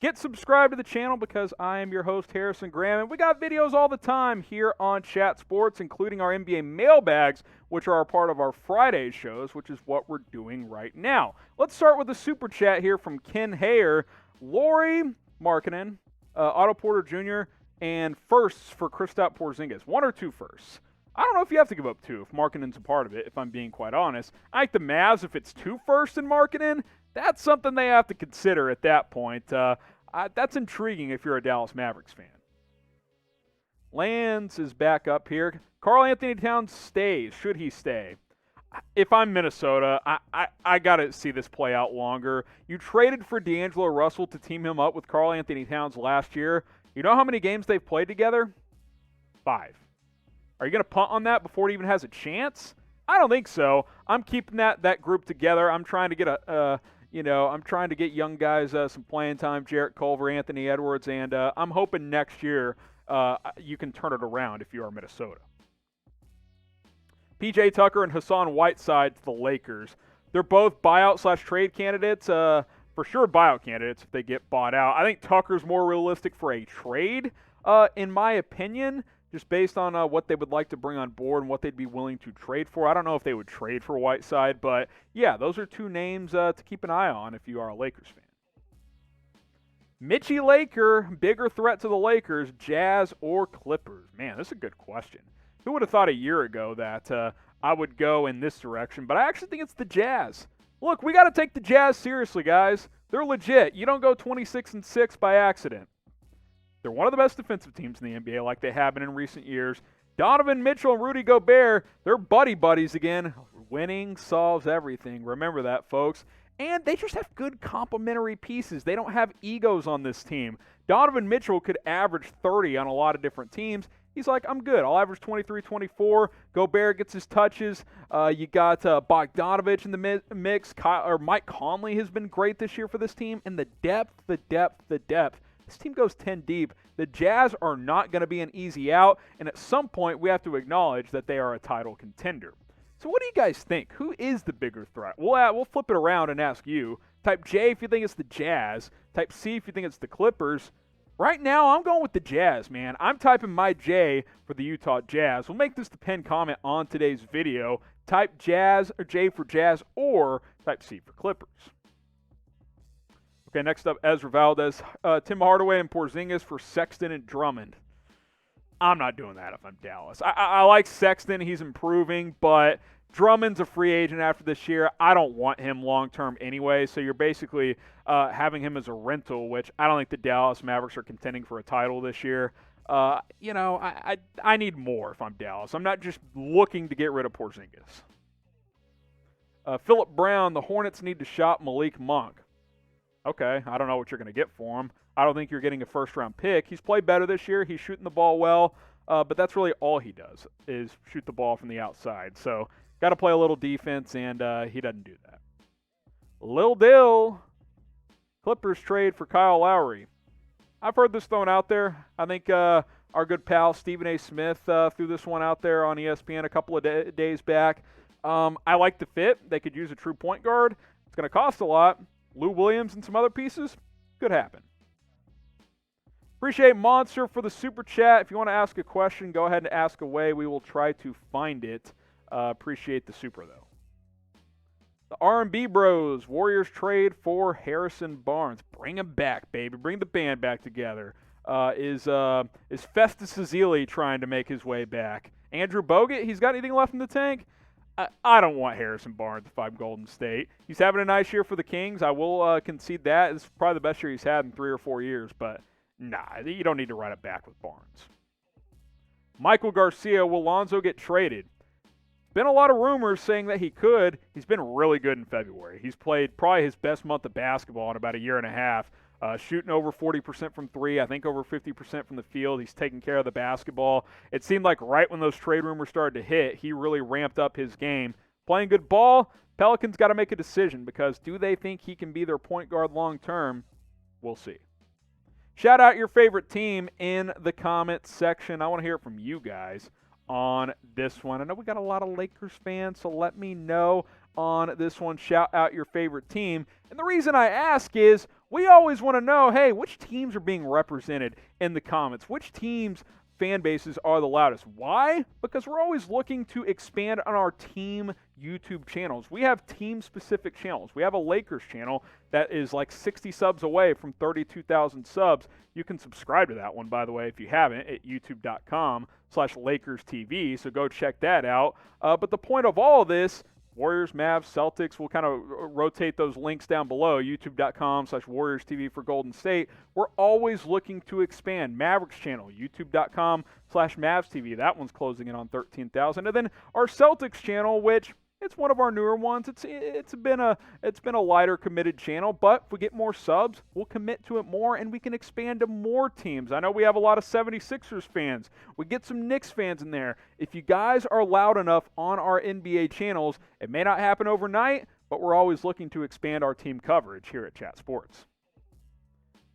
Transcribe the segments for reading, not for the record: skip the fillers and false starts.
Get subscribed to the channel because I am your host, Harrison Graham, and we got videos all the time here on Chat Sports, including our NBA mailbags, which are a part of our Friday shows, which is what we're doing right now. Let's start with the super chat here from Ken Hayer. Lowry, Markkanen, Otto Porter Jr., and firsts for Kristaps Porzingis. 1 or 2 firsts. I don't know if you have to give up 2 if Markkanen's a part of it, if I'm being quite honest. I think the Mavs, if it's 2 firsts in Markkanen, that's something they have to consider at that point. That's intriguing if you're a Dallas Mavericks fan. Lance is back up here. Karl-Anthony Towns stays. Should he stay? If I'm Minnesota, I got to see this play out longer. You traded for D'Angelo Russell to team him up with Karl-Anthony Towns last year. You know how many games they've played together? 5. Are you going to punt on that before it even has a chance? I don't think so. I'm keeping that group together. I'm trying to get I'm trying to get young guys some playing time, Jarrett Culver, Anthony Edwards, and I'm hoping next year you can turn it around if you are Minnesota. P.J. Tucker and Hassan Whiteside to the Lakers. They're both buyout/trade candidates. For sure buyout candidates if they get bought out. I think Tucker's more realistic for a trade, in my opinion, just based on what they would like to bring on board and what they'd be willing to trade for. I don't know if they would trade for Whiteside, but yeah, those are 2 names to keep an eye on if you are a Lakers fan. Mitchy Laker, bigger threat to the Lakers, Jazz or Clippers? Man, this is a good question. Who would have thought a year ago that I would go in this direction? But I actually think it's the Jazz. Look, we got to take the Jazz seriously, guys. They're legit. You don't go 26-6 by accident. They're one of the best defensive teams in the NBA like they have been in recent years. Donovan Mitchell and Rudy Gobert, they're buddies again. Winning solves everything. Remember that, folks. And they just have good complementary pieces. They don't have egos on this team. Donovan Mitchell could average 30 on a lot of different teams. He's like, I'm good. I'll average 23, 24. Gobert gets his touches. You got Bogdanovich in the mix. Mike Conley has been great this year for this team. And the depth. This team goes 10 deep. The Jazz are not going to be an easy out. And at some point, we have to acknowledge that they are a title contender. So what do you guys think? Who is the bigger threat? We'll flip it around and ask you. Type J if you think it's the Jazz. Type C if you think it's the Clippers. Right now, I'm going with the Jazz, man. I'm typing my J for the Utah Jazz. We'll make this the pinned comment on today's video. Type Jazz or J for Jazz or type C for Clippers. Okay, next up, Ezra Valdez. Tim Hardaway and Porzingis for Sexton and Drummond. I'm not doing that if I'm Dallas. I like Sexton. He's improving, but Drummond's a free agent after this year. I don't want him long-term anyway, so you're basically having him as a rental, which I don't think the Dallas Mavericks are contending for a title this year. I need more if I'm Dallas. I'm not just looking to get rid of Porzingis. Phillip Brown, the Hornets need to shop Malik Monk. Okay, I don't know what you're going to get for him. I don't think you're getting a first-round pick. He's played better this year. He's shooting the ball well, but that's really all he does is shoot the ball from the outside. So got to play a little defense, and he doesn't do that. Lil Dill, Clippers trade for Kyle Lowry. I've heard this thrown out there. I think our good pal Stephen A. Smith threw this one out there on ESPN a couple of days back. I like the fit. They could use a true point guard. It's going to cost a lot. Lou Williams and some other pieces could happen. Appreciate Monster for the super chat. If you want to ask a question, go ahead and ask away. We will try to find it. Appreciate the super, though. The R&B Bros, Warriors trade for Harrison Barnes. Bring him back, baby. Bring the band back together. Is Festus Ezeli trying to make his way back? Andrew Bogut, he's got anything left in the tank? I don't want Harrison Barnes if I'm Golden State. He's having a nice year for the Kings. I will concede that. It's probably the best year he's had in 3 or 4 years, but nah, you don't need to run it back with Barnes. Michael Garcia, will Lonzo get traded? Been a lot of rumors saying that he could. He's been really good in February. He's played probably his best month of basketball in about a year and a half. Shooting over 40% from 3, I think over 50% from the field. He's taking care of the basketball. It seemed like right when those trade rumors started to hit, he really ramped up his game. Playing good ball, Pelicans got to make a decision because do they think he can be their point guard long term? We'll see. Shout out your favorite team in the comments section. I want to hear it from you guys on this one. I know we got a lot of Lakers fans, so let me know on this one. Shout out your favorite team. And the reason I ask is, We always want to know, hey, which teams are being represented in the comments? Which teams' fan bases are the loudest? Why? Because we're always looking to expand on our team YouTube channels. We have team-specific channels. We have a Lakers channel that is like 60 subs away from 32,000 subs. You can subscribe to that one, by the way, if you haven't, at youtube.com/LakersTV, so go check that out. But the point of all of this, Warriors, Mavs, Celtics, we'll kind of rotate those links down below, youtube.com/WarriorsTV for Golden State. We're always looking to expand. Mavericks channel, youtube.com/MavsTV. That one's closing in on 13,000. And then our Celtics channel, which it's one of our newer ones. It's been a lighter committed channel, but if we get more subs, we'll commit to it more and we can expand to more teams. I know we have a lot of 76ers fans. We get some Knicks fans in there. If you guys are loud enough on our NBA channels, it may not happen overnight, but we're always looking to expand our team coverage here at Chat Sports.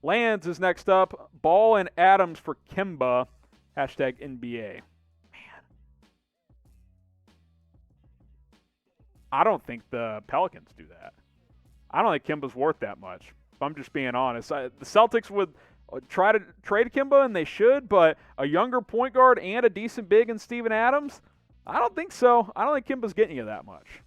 Lands is next up. Ball and Adams for Kemba. #NBA. I don't think the Pelicans do that. I don't think Kemba's worth that much, if I'm just being honest. The Celtics would try to trade Kemba, and they should, but a younger point guard and a decent big in Steven Adams, I don't think so. I don't think Kemba's getting you that much.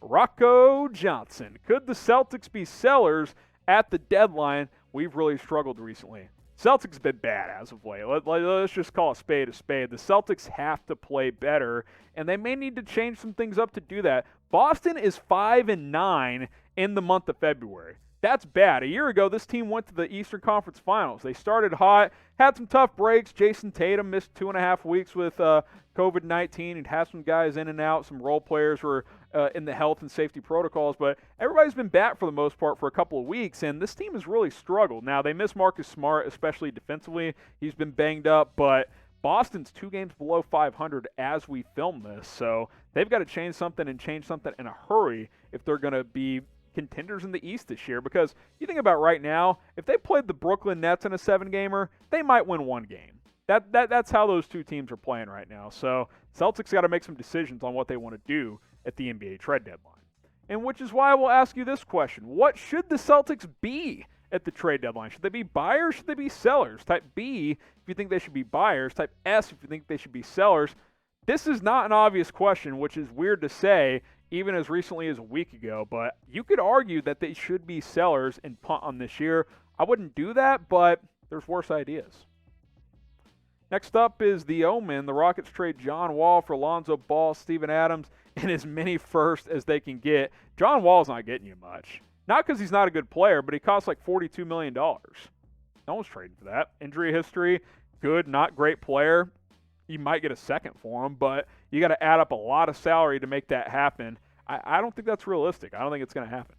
Rocco Johnson. Could the Celtics be sellers at the deadline? We've really struggled recently. Celtics have been bad as of late. Let's just call a spade a spade. The Celtics have to play better, and they may need to change some things up to do that. Boston is 5-9 in the month of February. That's bad. A year ago, this team went to the Eastern Conference Finals. They started hot, had some tough breaks. Jason Tatum missed 2.5 weeks with COVID-19. He'd had some guys in and out. Some role players were in the health and safety protocols. But everybody's been back for the most part for a couple of weeks, and this team has really struggled. Now, they miss Marcus Smart, especially defensively. He's been banged up, but Boston's 2 games below 500 as we film this. So they've got to change something and change something in a hurry if they're going to be contenders in the East this year, because you think about right now, if they played the Brooklyn Nets in a 7-gamer, they might win 1 game. That's how those two teams are playing right now. So Celtics got to make some decisions on what they want to do at the NBA trade deadline. And which is why I will ask you this question. What should the Celtics be at the trade deadline? Should they be buyers? Should they be sellers? Type B if you think they should be buyers. Type S if you think they should be sellers. This is not an obvious question, which is weird to say even as recently as a week ago, but you could argue that they should be sellers and punt on this year. I wouldn't do that, but there's worse ideas. Next up is the Omen. The Rockets trade John Wall for Lonzo Ball, Steven Adams, and as many firsts as they can get. John Wall's not getting you much. Not because he's not a good player, but he costs like $42 million. No one's trading for that. Injury history, good, not great player. You might get a second for him, but you got to add up a lot of salary to make that happen. I don't think that's realistic. I don't think it's going to happen.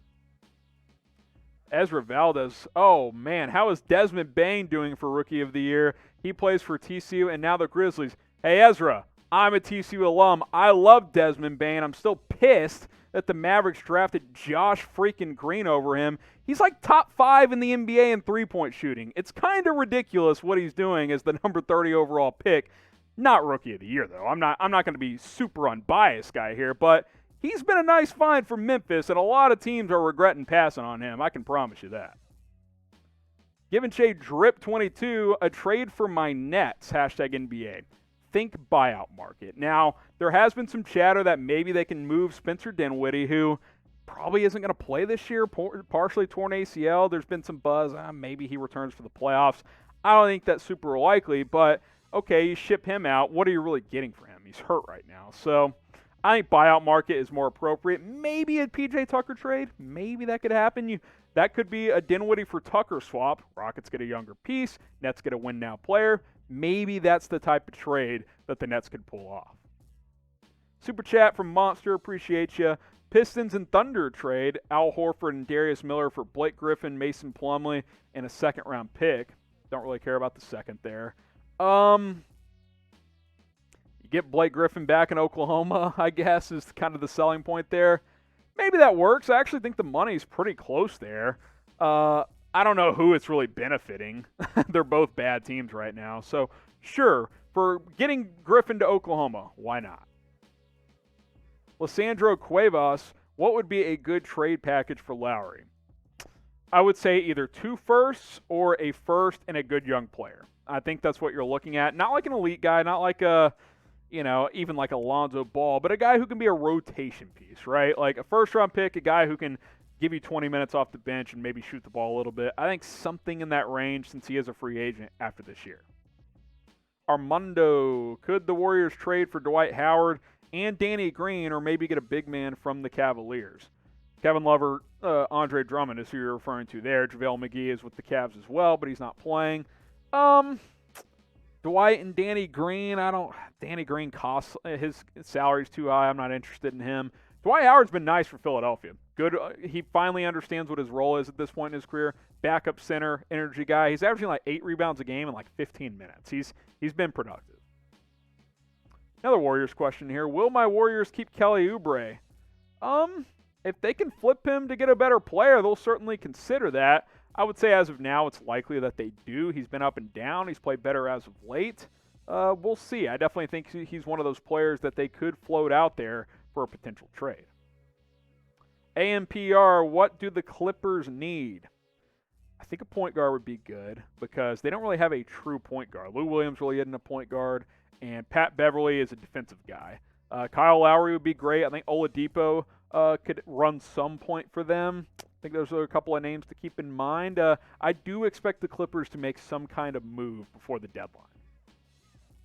Ezra Valdez. Oh, man. How is Desmond Bane doing for Rookie of the Year? He plays for TCU and now the Grizzlies. Hey, Ezra, I'm a TCU alum. I love Desmond Bane. I'm still pissed that the Mavericks drafted Josh freaking Green over him. He's like top 5 in the NBA in three-point shooting. It's kind of ridiculous what he's doing as the number 30 overall pick. Not Rookie of the Year, though. I'm not going to be super unbiased guy here, but he's been a nice find for Memphis, and a lot of teams are regretting passing on him. I can promise you that. Givenchy Drip 22, a trade for my Nets, #NBA. Think buyout market. Now, there has been some chatter that maybe they can move Spencer Dinwiddie, who probably isn't going to play this year, partially torn ACL. There's been some buzz. Maybe he returns for the playoffs. I don't think that's super likely, but okay, you ship him out. What are you really getting for him? He's hurt right now. So I think buyout market is more appropriate. Maybe a PJ Tucker trade. Maybe that could happen. That could be a Dinwiddie for Tucker swap. Rockets get a younger piece. Nets get a win-now player. Maybe that's the type of trade that the Nets could pull off. Super chat from Monster. Appreciate you. Pistons and Thunder trade. Al Horford and Darius Miller for Blake Griffin, Mason Plumlee, and a second-round pick. Don't really care about the second there. You get Blake Griffin back in Oklahoma, I guess, is kind of the selling point there. Maybe that works. I actually think the money's pretty close there. I don't know who it's really benefiting. They're both bad teams right now. So, sure, for getting Griffin to Oklahoma, why not? Lysandro Cuevas, what would be a good trade package for Lowry? I would say either 2 firsts or a first and a good young player. I think that's what you're looking at. Not like an elite guy, not like a, even like a Lonzo Ball, but a guy who can be a rotation piece, right? Like a first-round pick, a guy who can give you 20 minutes off the bench and maybe shoot the ball a little bit. I think something in that range since he is a free agent after this year. Armando, could the Warriors trade for Dwight Howard and Danny Green or maybe get a big man from the Cavaliers? Kevin Lover, Andre Drummond is who you're referring to there. JaVale McGee is with the Cavs as well, but he's not playing. Dwight and Danny Green, Danny Green costs, his salary's too high. I'm not interested in him. Dwight Howard's been nice for Philadelphia. Good. He finally understands what his role is at this point in his career. Backup center, energy guy. He's averaging like 8 rebounds a game in like 15 minutes. He's been productive. Another Warriors question here. Will my Warriors keep Kelly Oubre? If they can flip him to get a better player, they'll certainly consider that. I would say as of now, it's likely that they do. He's been up and down. He's played better as of late. We'll see. I definitely think he's one of those players that they could float out there for a potential trade. AMPR, what do the Clippers need? I think a point guard would be good because they don't really have a true point guard. Lou Williams really isn't a point guard, and Pat Beverly is a defensive guy. Kyle Lowry would be great. I think Oladipo could run some point for them. I think those are a couple of names to keep in mind. I do expect the Clippers to make some kind of move before the deadline.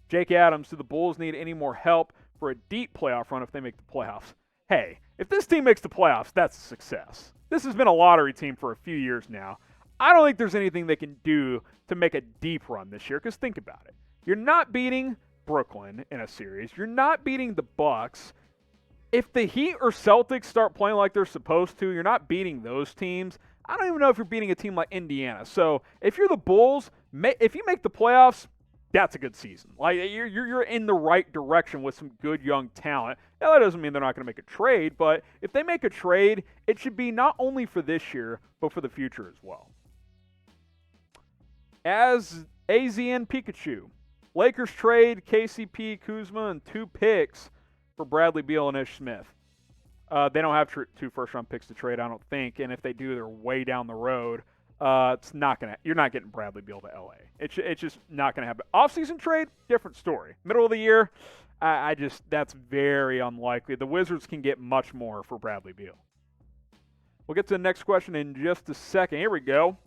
Jake Adams, do the Bulls need any more help for a deep playoff run if they make the playoffs? Hey, if this team makes the playoffs, that's a success. This has been a lottery team for a few years now. I don't think there's anything they can do to make a deep run this year, because think about it. You're not beating Brooklyn in a series. You're not beating the Bucks. If the Heat or Celtics start playing like they're supposed to, you're not beating those teams. I don't even know if you're beating a team like Indiana. So if you're the Bulls, if you make the playoffs, that's a good season. Like you're in the right direction with some good young talent. Now that doesn't mean they're not going to make a trade, but if they make a trade, it should be not only for this year, but for the future as well. As AZN Pikachu, Lakers trade KCP, Kuzma, and 2 picks for Bradley Beal and Ish Smith. They don't have 2 first-round picks to trade, I don't think, and if they do, they're way down the road. You're not getting Bradley Beal to LA. It's just not going to happen. Off-season trade, different story. Middle of the year, that's very unlikely. The Wizards can get much more for Bradley Beal. We'll get to the next question in just a second. Here we go.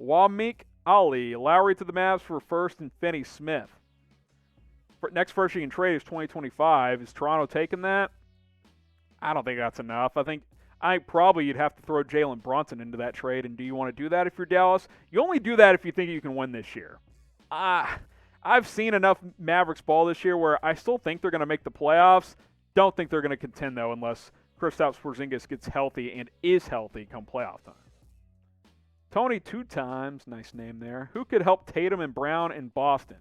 Wamik Ali, Lowry to the Mavs for first and Finney Smith. Next first you can trade is 2025. Is Toronto taking that? I don't think that's enough. I think probably you'd have to throw Jalen Brunson into that trade, and do you want to do that if you're Dallas? You only do that if you think you can win this year. I've seen enough Mavericks ball this year where I still think they're going to make the playoffs. Don't think they're going to contend, though, unless Kristaps Porzingis gets healthy and is healthy come playoff time. Tony 2 times, nice name there. Who could help Tatum and Brown in Boston?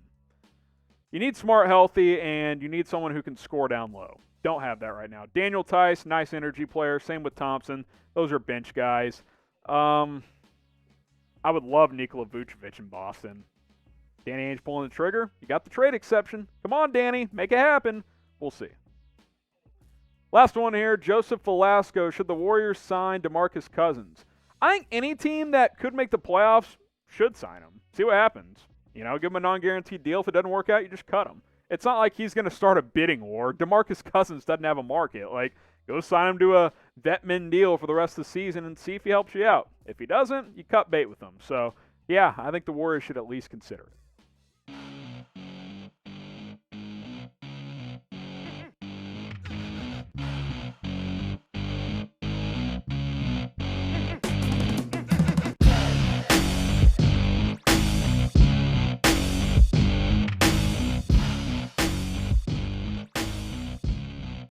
You need Smart healthy, and you need someone who can score down low. Don't have that right now. Daniel Tice, nice energy player. Same with Thompson. Those are bench guys. I would love Nikola Vucevic in Boston. Danny Ainge pulling the trigger. You got the trade exception. Come on, Danny. Make it happen. We'll see. Last one here. Joseph Velasco. Should the Warriors sign DeMarcus Cousins? I think any team that could make the playoffs should sign him. See what happens. Give him a non-guaranteed deal. If it doesn't work out, you just cut him. It's not like he's going to start a bidding war. DeMarcus Cousins doesn't have a market. Go sign him to a vet min deal for the rest of the season and see if he helps you out. If he doesn't, you cut bait with him. So, yeah, I think the Warriors should at least consider it.